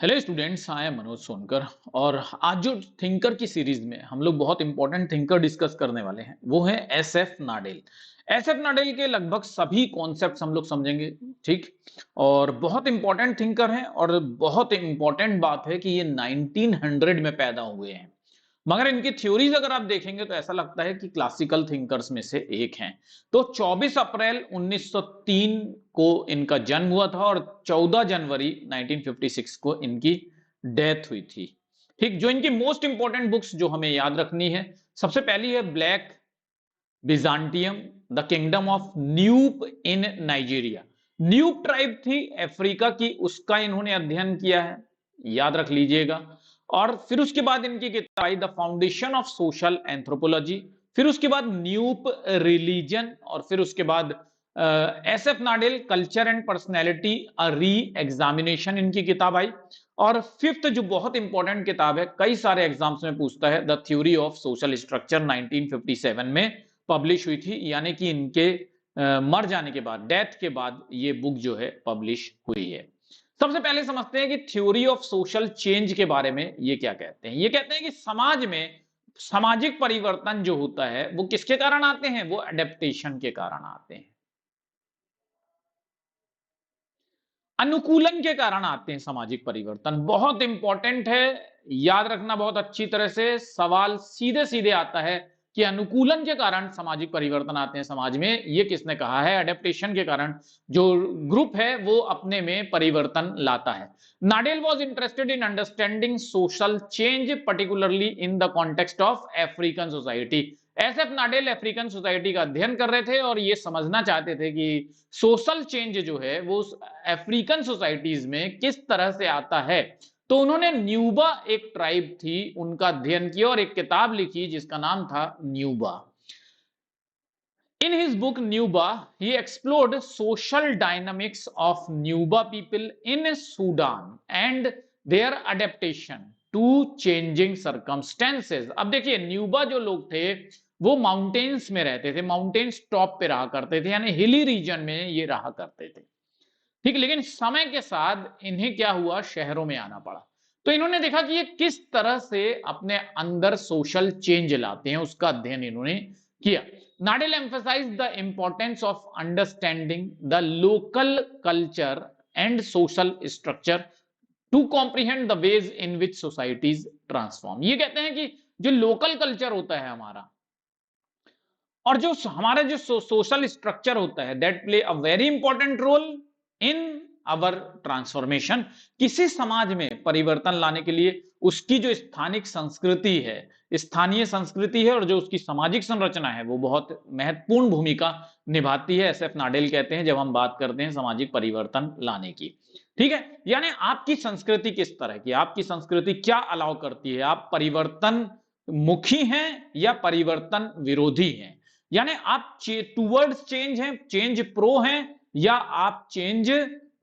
Hello students, I am Manoj Sonkar. और आज जो थिंकर की सीरीज में हम लोग बहुत इंपॉर्टेंट थिंकर डिस्कस करने वाले हैं वो है एसएफ नाडेल। एसएफ नाडेल के लगभग सभी कॉन्सेप्ट्स हम लोग समझेंगे। ठीक। और बहुत इंपॉर्टेंट थिंकर हैं और बहुत इंपॉर्टेंट बात है कि ये 1900 में पैदा हुए हैं। मगर इनकी थ्योरीज अगर आप देखेंगे तो ऐसा लगता है कि क्लासिकल थिंकर्स में से एक हैं। तो 24 अप्रैल 1903 को इनका जन्म हुआ था और 14 जनवरी 1956 को इनकी डेथ हुई थी। ठीक। जो इनकी मोस्ट इंपॉर्टेंट बुक्स जो हमें याद रखनी है, सबसे पहली है black Byzantium, the kingdom of Nupe in Nigeria. Nupe tribe थी अफ्रीका की, उसका इन्होंने अध्ययन किया है, याद रख लीजिएगा। और फिर उसके बाद इनकी किताब आई the foundation of social anthropology. फिर उसके बाद न्यूप रिलीजन। और फिर उसके बाद S F Nadel culture and personality a reexamination इनकी किताब आई। और फिफ्थ जो बहुत इंपॉर्टेंट किताब है, कई सारे एग्जाम्स में पूछता है, the theory of social structure 1957 में पब्लिश हुई थी। यानी कि इनके मर जाने के बाद, डेथ के बाद ये बुक जो है पब्लिश हुई है। सबसे पहले समझते हैं कि थ्योरी ऑफ सोशल चेंज के बारे में ये क्या कहते हैं। ये कहते हैं कि समाज में सामाजिक परिवर्तन जो होता है वो किसके कारण आते हैं, वो एडेप्टेशन के कारण आते हैं, अनुकूलन के कारण आते हैं। सामाजिक परिवर्तन बहुत इंपॉर्टेंट है, याद रखना बहुत अच्छी तरह से। सवाल सीधे सीधे आता है कि अनुकूलन के कारण सामाजिक परिवर्तन आते हैं समाज में, ये किसने कहा है। एडेप्टेशन के कारण जो ग्रुप है वो अपने में परिवर्तन लाता है। Nadel was interested in understanding social change particularly in the context of African society. SF Nadel African society का अध्ययन कर रहे थे और ये समझना चाहते थे कि सोशल चेंज जो है वो अफ्रीकन सोसाइटीज में किस तरह से आता है। तो उन्होंने न्यूबा, एक ट्राइब थी, उनका अध्ययन किया और एक किताब लिखी जिसका नाम था न्यूबा। In his book Nuba, he explored social dynamics of Nuba people in Sudan and their adaptation to changing circumstances। अब देखिए, न्यूबा जो लोग थे वो माउंटेन्स में रहते थे, माउंटेन्स टॉप पे रहा करते थे, यानी हिली रीजन में ये रहा करते थे। ठीक। लेकिन समय के साथ इन्हें क्या हुआ, शहरों में आना पड़ा। तो इन्होंने देखा कि ये किस तरह से अपने अंदर सोशल चेंज लाते हैं, उसका अध्ययन इन्होंने किया। Nadel emphasise the importance of understanding the local culture and social structure to comprehend the ways in which societies transform. ये कहते हैं कि जो लोकल कल्चर होता है हमारा और जो हमारा जो सोशल स्ट्रक्चर होता है, that play a very important role in our transformation. किसी समाज में परिवर्तन लाने के लिए उसकी जो स्थानिक संस्कृति है, स्थानीय संस्कृति है, और जो उसकी सामाजिक संरचना है वो बहुत महत्वपूर्ण भूमिका निभाती है, एसएफ नाडेल कहते हैं, जब हम बात करते हैं सामाजिक परिवर्तन लाने की। ठीक है। यानी आपकी संस्कृति किस तरह की, आपकी संस्कृति क्या अलाउ करती है, आप परिवर्तन मुखी हैं या परिवर्तन विरोधी हैं। यानी आप टूवर्ड्स चेंज हैं, चेंज प्रो हैं, या आप चेंज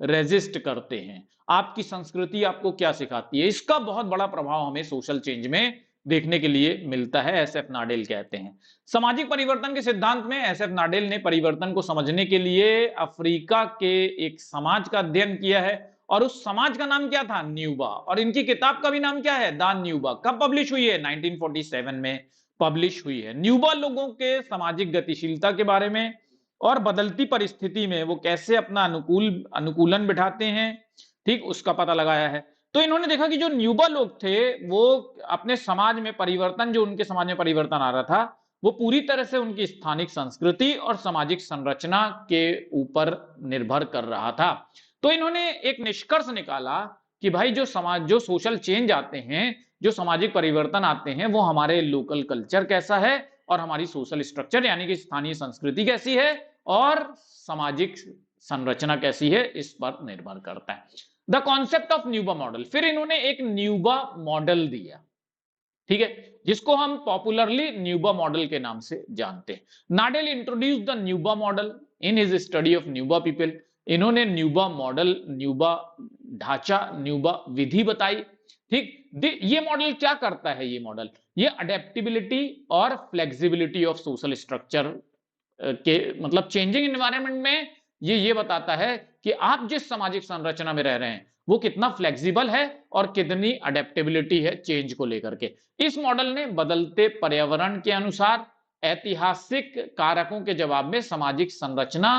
रेजिस्ट करते हैं। आपकी संस्कृति आपको क्या सिखाती है, इसका बहुत बड़ा प्रभाव हमें सोशल चेंज में देखने के लिए मिलता है, एसएफ नाडेल कहते हैं। सामाजिक परिवर्तन के सिद्धांत में एसएफ नाडेल ने परिवर्तन को समझने के लिए अफ्रीका के एक समाज का अध्ययन किया है और उस समाज का नाम क्या था, न्यूबा। और इनकी किताब का भी नाम क्या है, द न्यूबा। कब पब्लिश हुई है, 1947 में पब्लिश हुई है। न्यूबा लोगों के सामाजिक गतिशीलता के बारे में और बदलती परिस्थिति में वो कैसे अपना अनुकूलन बिठाते हैं, ठीक, उसका पता लगाया है। तो इन्होंने देखा कि जो न्यूबा लोग थे वो अपने समाज में परिवर्तन, जो उनके समाज में परिवर्तन आ रहा था, वो पूरी तरह से उनकी स्थानिक संस्कृति और सामाजिक संरचना के ऊपर निर्भर कर रहा था। तो इन्होंने एक निष्कर्ष निकाला कि भाई जो समाज, जो सोशल चेंज आते हैं, जो सामाजिक परिवर्तन आते हैं, वो हमारे लोकल कल्चर कैसा है और हमारी सोशल स्ट्रक्चर यानी कि स्थानीय संस्कृति कैसी है और सामाजिक संरचना कैसी है, इस पर निर्भर करता है। द कॉन्सेप्ट ऑफ न्यूबा मॉडल, फिर इन्होंने एक न्यूबा मॉडल दिया, ठीक है, जिसको हम पॉपुलरली न्यूबा मॉडल के नाम से जानते हैं। Nadel introduce the Nuba model in his study of Nuba people. इन्होंने न्यूबा मॉडल, न्यूबा ढांचा, न्यूबा विधि बताई। ठीक। ये मॉडल क्या करता है, ये मॉडल ये अडेप्टिबिलिटी और फ्लेक्सिबिलिटी ऑफ सोशल स्ट्रक्चर के, मतलब चेंजिंग एनवायरनमेंट में ये बताता है कि आप जिस सामाजिक संरचना में रह रहे हैं वो कितना फ्लेक्सिबल है और कितनी अडेप्टेबिलिटी है चेंज को लेकर के। इस मॉडल ने बदलते पर्यावरण के अनुसार ऐतिहासिक कारकों के जवाब में सामाजिक संरचना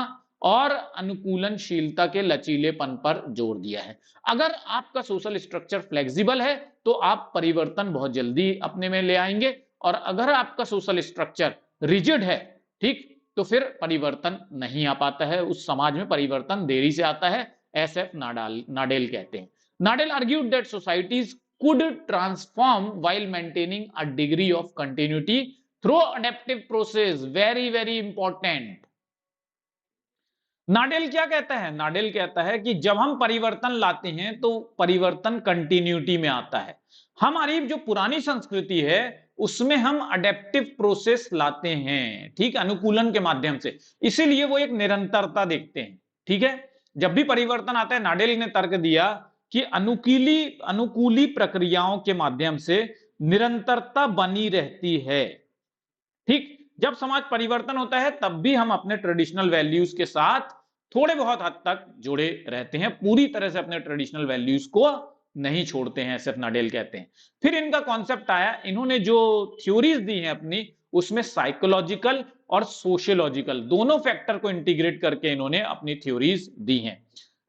और अनुकूलनशीलता के लचीलेपन पर जोर दिया है। अगर आपका सोशल स्ट्रक्चर फ्लेक्सिबल है तो आप परिवर्तन बहुत जल्दी अपने में ले आएंगे, और अगर आपका सोशल स्ट्रक्चर रिजिड है, ठीक, तो फिर परिवर्तन नहीं आ पाता है, उस समाज में परिवर्तन देरी से आता है। एसएफ नाडेल कहते हैं। Nadel argued that societies could transform while maintaining a degree of continuity through adaptive process. Very very important. नाडेल क्या कहता है? नाडेल कहता है कि जब हम परिवर्तन लाते हैं तो परिवर्तन कंटिन्यूटी में आता है। हमारी जो पुरानी संस्कृति है उसमें हम अडेप्टिव प्रोसेस लाते हैं, ठीक, अनुकूलन के माध्यम से, इसीलिए वो एक निरंतरता देखते हैं। ठीक है, जब भी परिवर्तन आता है, नाडेल ने तर्क दिया कि अनुकूली प्रक्रियाओं के माध्यम से निरंतरता बनी रहती है। ठीक, जब समाज परिवर्तन होता है तब भी हम अपने ट्रेडिशनल वैल्यूज के साथ थोड़े बहुत हद तक जुड़े रहते हैं, पूरी तरह से अपने ट्रेडिशनल वैल्यूज को नहीं छोड़ते हैं, एसएफ नाडेल कहते हैं। फिर इनका कॉन्सेप्ट आया, इन्होंने जो थ्योरीज दी हैं अपनी, उसमें साइकोलॉजिकल और सोशियोलॉजिकल दोनों फैक्टर को इंटीग्रेट करके इन्होंने अपनी थ्योरीज दी हैं।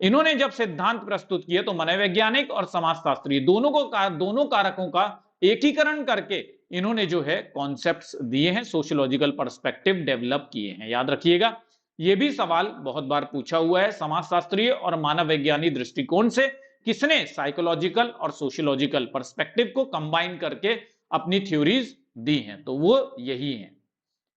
इन्होंने जब सिद्धांत प्रस्तुत किए तो मनोवैज्ञानिक और समाजशास्त्री दोनों कारकों का एकीकरण करके इन्होंने जो है कॉन्सेप्ट्स दिए हैं, सोशियोलॉजिकल पर्सपेक्टिव डेवलप किए हैं। याद रखिएगा, यह भी सवाल बहुत बार पूछा हुआ है, समाजशास्त्रीय और मानव वैज्ञानिक दृष्टिकोण से किसने साइकोलॉजिकल और सोशियोलॉजिकल पर्सपेक्टिव को कंबाइन करके अपनी थ्योरीज दी हैं, तो वो यही है।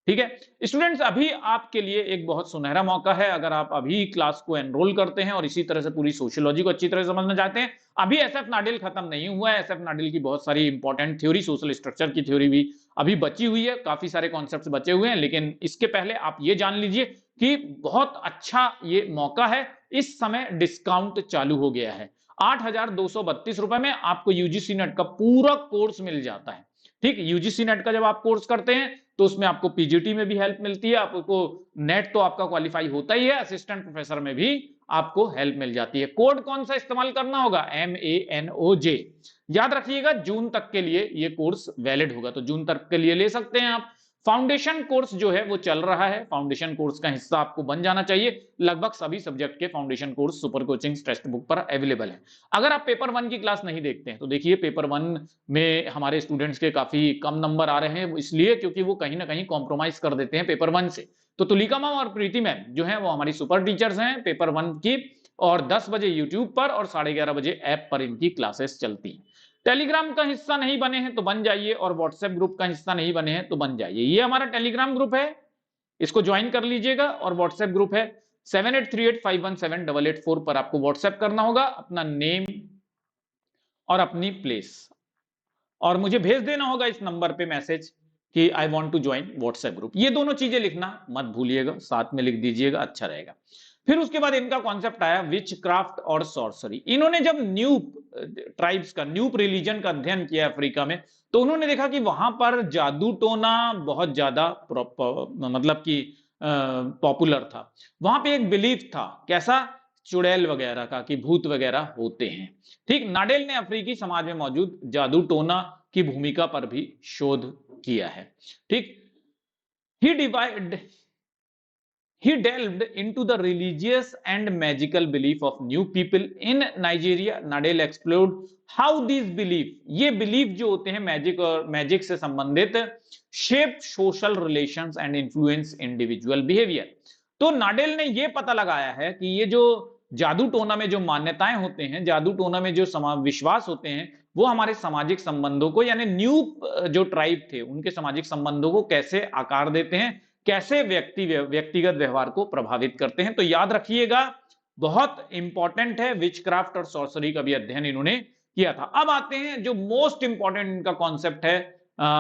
ठीक है स्टूडेंट्स, अभी आपके लिए एक बहुत सुनहरा मौका है। अगर आप अभी क्लास को एनरोल करते हैं और इसी तरह से पूरी सोशियोलॉजी को अच्छी तरह से समझना चाहते हैं, अभी एसएफ नाडेल खत्म नहीं हुआ है। एसएफ नाडेल की बहुत सारी इंपॉर्टेंट थ्योरी, सोशल स्ट्रक्चर की थ्योरी भी अभी बची हुई है, काफी सारे कॉन्सेप्ट्स बचे हुए हैं। लेकिन इसके पहले आप ये जान लीजिए कि बहुत अच्छा ये मौका है, इस समय डिस्काउंट चालू हो गया है। 8,232 रुपए में आपको यूजीसी नेट का पूरा कोर्स मिल जाता है। ठीक, यूजीसी नेट का जब आप कोर्स करते हैं तो उसमें आपको पीजीटी में भी हेल्प मिलती है, आपको नेट तो आपका क्वालिफाई होता ही है, असिस्टेंट प्रोफेसर में भी आपको हेल्प मिल जाती है। कोड कौन सा इस्तेमाल करना होगा? MANOJ। याद रखिएगा, जून तक के लिए ये कोर्स वैलिड होगा, तो जून तक के लिए ले सकते हैं आप। फाउंडेशन कोर्स जो है वो चल रहा है, फाउंडेशन कोर्स का हिस्सा आपको बन जाना चाहिए। लगभग सभी सब्जेक्ट के foundation course super coaching text book पर अवेलेबल है। अगर आप पेपर 1 की क्लास नहीं देखते हैं तो देखिए, पेपर 1 में हमारे स्टूडेंट्स के काफी कम नंबर आ रहे हैं, इसलिए क्योंकि वो कहीं ना कहीं कॉम्प्रोमाइज कर देते हैं पेपर 1 से। तो तुलिका मैम और प्रीति मैम जो है वो हमारी सुपर टीचर्स हैं पेपर 1 की, और 10 बजे यूट्यूब पर और 11:30 बजे ऐप पर इनकी क्लासेस चलती हैं। टेलीग्राम का हिस्सा नहीं बने हैं तो बन जाइए, और व्हाट्सएप ग्रुप का हिस्सा नहीं बने हैं तो बन जाइए। ये हमारा टेलीग्राम ग्रुप है, इसको ज्वाइन कर लीजिएगा, और व्हाट्सएप ग्रुप है 7838517884 पर आपको व्हाट्सएप करना होगा अपना नेम और अपनी प्लेस, और मुझे भेज देना होगा इस नंबर पे मैसेज कि I want to join WhatsApp group. ये दोनों चीजें लिखना मत भूलिएगा, साथ में लिख दीजिएगा, अच्छा रहेगा। फिर उसके बाद इनका कॉन्सेप्ट आया विच क्राफ्ट और सॉर्सरी। इन्होंने जब न्यूप ट्राइब्स का, न्यूप रिलीजन का अध्ययन किया अफ्रीका में, तो उन्होंने देखा कि वहां पर जादू टोना बहुत ज्यादा मतलब कि पॉपुलर था। वहां पे एक बिलीफ था, कैसा? चुड़ैल वगैरह का, कि भूत वगैरह होते हैं। ठीक, नाडेल ने अफ्रीकी समाज में मौजूद जादू टोना की भूमिका पर भी शोध किया है। ठीक, He delved into the religious and magical belief of new people in Nigeria. Nadel explored how these belief, ये belief जो होते हैं मैजिक से संबंधित, shape social relations and influence individual behavior। तो नाडेल ने ये पता लगाया है कि ये जो जादू टोना में जो मान्यताएं होते हैं, जादू टोना में जो विश्वास होते हैं, वो हमारे सामाजिक संबंधों को, यानी न्यू जो ट्राइब थे उनके सामाजिक संबंधों को कैसे आकार देते हैं, कैसे व्यक्तिगत व्यवहार को प्रभावित करते हैं। तो याद रखिएगा, बहुत इंपॉर्टेंट है। विचक्राफ्ट और सॉर्सरी का भी अध्ययन इन्होंने किया था। अब आते हैं जो मोस्ट इंपॉर्टेंट इनका कॉन्सेप्ट है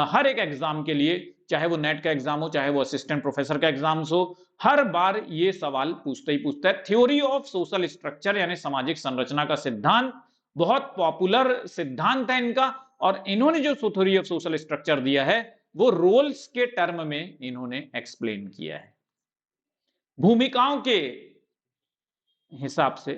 हर एक एग्जाम के लिए, चाहे वो नेट का एग्जाम हो, चाहे वो असिस्टेंट प्रोफेसर का एग्जाम हो, हर बार ये सवाल पूछते ही पूछता है। थ्योरी ऑफ सोशल स्ट्रक्चर, यानी सामाजिक संरचना का सिद्धांत, बहुत पॉपुलर सिद्धांत है इनका, और इन्होंने जो थ्योरी ऑफ सोशल स्ट्रक्चर दिया है वो रोल्स के टर्म में इन्होंने एक्सप्लेन किया है, भूमिकाओं के हिसाब से,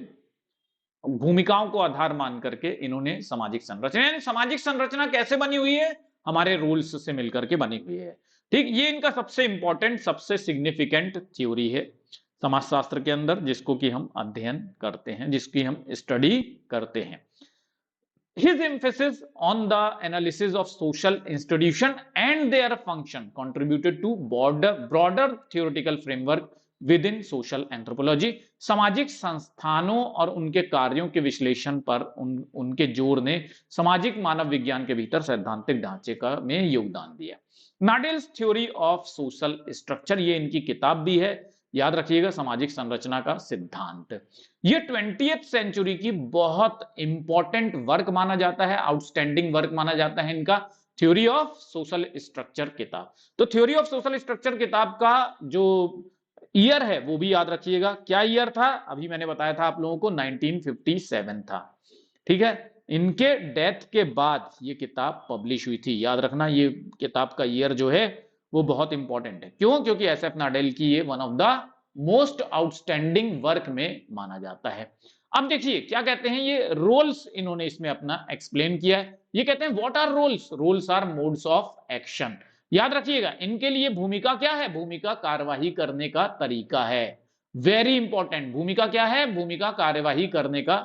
भूमिकाओं को आधार मान करके इन्होंने सामाजिक संरचना, यानी सामाजिक संरचना कैसे बनी हुई है, हमारे रूल्स से मिलकर के बनी हुई है। ठीक, ये इनका सबसे इंपॉर्टेंट, सबसे सिग्निफिकेंट थ्योरी है समाजशास्त्र के अंदर, जिसको कि हम अध्ययन करते हैं, जिसकी हम स्टडी करते हैं। His emphasis on the analysis of social institution and their function contributed to broader theoretical framework within social anthropology। सामाजिक संस्थानों और उनके कार्यों के विश्लेषण पर उनके जोर ने सामाजिक मानव विज्ञान के भीतर सैद्धांतिक ढांचे का में योगदान दिया। नाडेल्स थ्योरी ऑफ सोशल स्ट्रक्चर, ये इनकी किताब भी है, याद रखिएगा, सामाजिक संरचना का सिद्धांत। ये 20th सेंचुरी की बहुत इंपॉर्टेंट वर्क माना जाता है, आउटस्टैंडिंग वर्क माना जाता है इनका, थ्योरी ऑफ सोशल स्ट्रक्चर किताब। तो थ्योरी ऑफ सोशल स्ट्रक्चर किताब का जो ईयर है वो भी याद रखिएगा। क्या ईयर था, अभी मैंने बताया था आप लोगों को, 1957 था। ठीक है, इनके डेथ के बाद ये किताब पब्लिश हुई थी, याद रखना, ये किताब का ईयर जो है वो बहुत इंपॉर्टेंट है। क्यों? क्योंकि एसएफ नाडेल की ये one of the most outstanding work में माना जाता है। अब देखिए क्या कहते हैं, ये रोल्स इन्होंने इसमें अपना एक्सप्लेन किया है। ये कहते हैं what are roles, roles are modes of action. याद रखिएगा, इनके लिए भूमिका क्या है, भूमिका कार्यवाही करने का तरीका है। वेरी इंपॉर्टेंट, भूमिका क्या है, भूमिका कार्यवाही करने का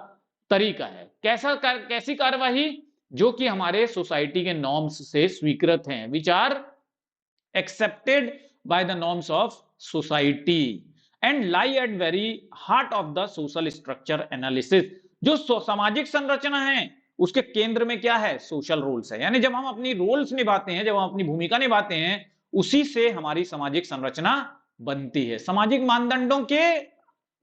तरीका है। कैसी कार्यवाही, जो कि हमारे सोसाइटी के नॉर्म्स से स्वीकृत हैं, which are accepted by the norms of society and lie at very heart of the social structure analysis। जो सामाजिक संरचना है उसके केंद्र में क्या है, सोशल रोल्स है। यानी जब हम अपनी रोल्स निभाते हैं, जब हम अपनी भूमिका निभाते हैं, उसी से हमारी सामाजिक संरचना बनती है। सामाजिक मानदंडों के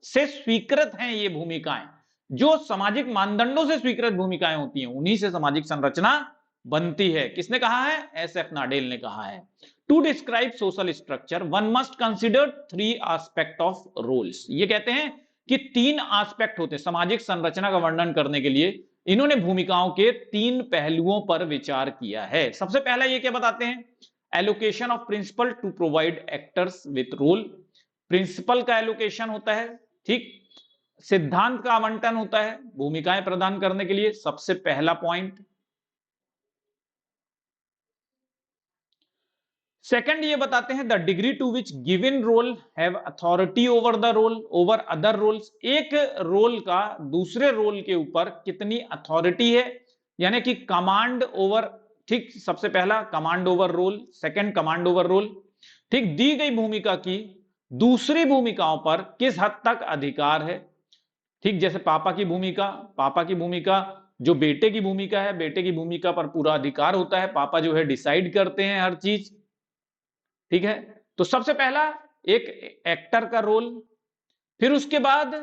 से स्वीकृत हैं ये भूमिकाएं, जो सामाजिक मानदंडों से स्वीकृत भूमिकाएं होती हैं, उन्हीं से सामाजिक संरचना बनती है। किसने कहा है, एसएफ नाडेल ने कहा है। To describe social structure one must consider 3 aspect of roles. ये कहते हैं कि 3 एस्पेक्ट होते हैं सामाजिक संरचना का वर्णन करने के लिए। इन्होंने भूमिकाओं के 3 पहलुओं पर विचार किया है। सबसे पहला ये क्या बताते हैं, allocation of principal to provide actors with role. Principal का एलोकेशन होता है, ठीक, सिद्धांत का आवंटन होता है भूमिकाएं प्रदान करने के लिए, सबसे पहला पॉइंट। सेकंड ये बताते हैं the degree to which given role have authority over the role over other roles. एक रोल का दूसरे रोल के ऊपर कितनी अथॉरिटी है, यानी कि कमांड ओवर, ठीक, सबसे पहला command over role, second command over role. ठीक, दी गई भूमिका की दूसरी भूमिकाओं पर किस हद तक अधिकार है। ठीक, जैसे पापा की भूमिका जो बेटे की भूमिका है, बेटे की भूमिका पर पूरा अधिकार होता है, पापा जो है डिसाइड करते हैं हर चीज। ठीक है, तो सबसे पहला एक एक्टर का रोल, फिर उसके बाद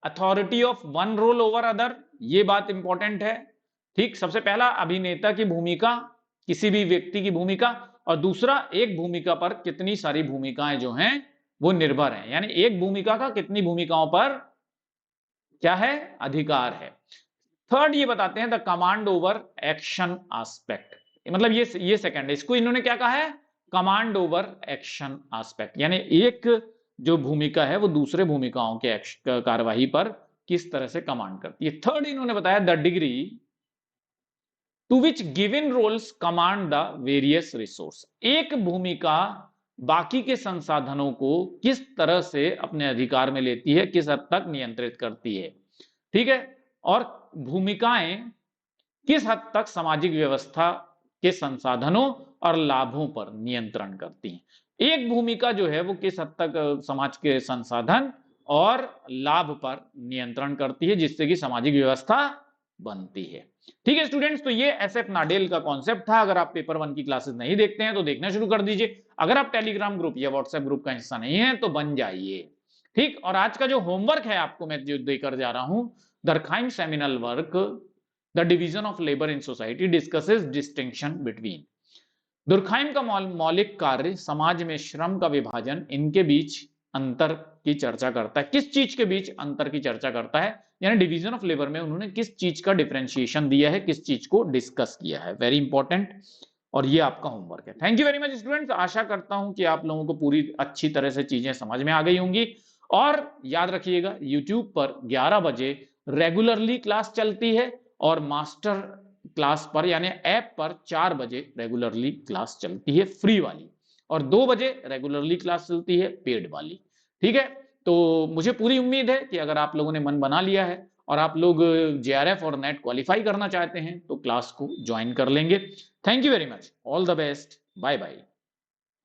authority of one role over other, ये बात इंपॉर्टेंट है। ठीक, सबसे पहला अभिनेता की भूमिका, किसी भी व्यक्ति की भूमिका, और दूसरा एक भूमिका पर कितनी सारी भूमिकाएं जो हैं वो निर्भर हैं, यानी एक भूमिका का कितनी भूमिकाओं पर क्या है, अधिकार है। थर्ड ये बताते हैं the command over action aspect, मतलब ये सेकंड है, इसको इन्होंने क्या कहा है, कमांड ओवर एक्शन एस्पेक्ट, यानी एक जो भूमिका है वो दूसरे भूमिकाओं के कार्यवाही पर किस तरह से कमांड करती है। थर्ड इन्होंने बताया the degree to which given roles command the various resource. एक भूमिका बाकी के संसाधनों को किस तरह से अपने अधिकार में लेती है, किस हद तक नियंत्रित करती है। ठीक है, और भूमिकाएं किस हद तक सामाजिक व्यवस्था के संसाधनों और लाभों पर नियंत्रण करती हैं। एक भूमिका जो है वो किस हद तक समाज के संसाधन और लाभ पर नियंत्रण करती है, जिससे कि सामाजिक व्यवस्था बनती है। ठीक है स्टूडेंट्स, तो ये एसएफ नाडेल का कॉन्सेप्ट था। अगर आप पेपर 1 की क्लासेस नहीं देखते हैं तो देखना शुरू कर दीजिए। अगर आप टेलीग्राम ग्रुप या व्हाट्सएप ग्रुप का हिस्सा नहीं है तो बन जाइए। ठीक, और आज का जो होमवर्क है आपको मैं जो देकर जा रहा हूं, दरखाइम seminal work the division of labour in society discusses distinction between. दुर्खाइम का मौलिक कार्य समाज में श्रम का विभाजन, इनके बीच अंतर की चर्चा करता है। किस चीज के बीच अंतर की चर्चा करता है, यानी डिवीजन ऑफ लेबर में उन्होंने किस चीज का डिफरेंशिएशन दिया है, किस चीज को डिस्कस किया है। वेरी इंपॉर्टेंट, और ये आपका होमवर्क है। Thank you very much students, आशा करता हूं कि आप लोगों को पूरी अच्छी तरह से चीजें समझ में आ गई होंगी। और याद रखिएगा YouTube पर 11 बजे रेगुलरली क्लास चलती है और मास्टर क्लास पर यानी ऐप पर 4 बजे रेगुलरली क्लास चलती है फ्री वाली, और 2 बजे रेगुलरली क्लास चलती है पेड वाली। ठीक है, तो मुझे पूरी उम्मीद है कि अगर आप लोगों ने मन बना लिया है और आप लोग जेआरएफ और नेट क्वालिफाई करना चाहते हैं तो क्लास को ज्वाइन कर लेंगे। Thank you very much, all the best, bye bye.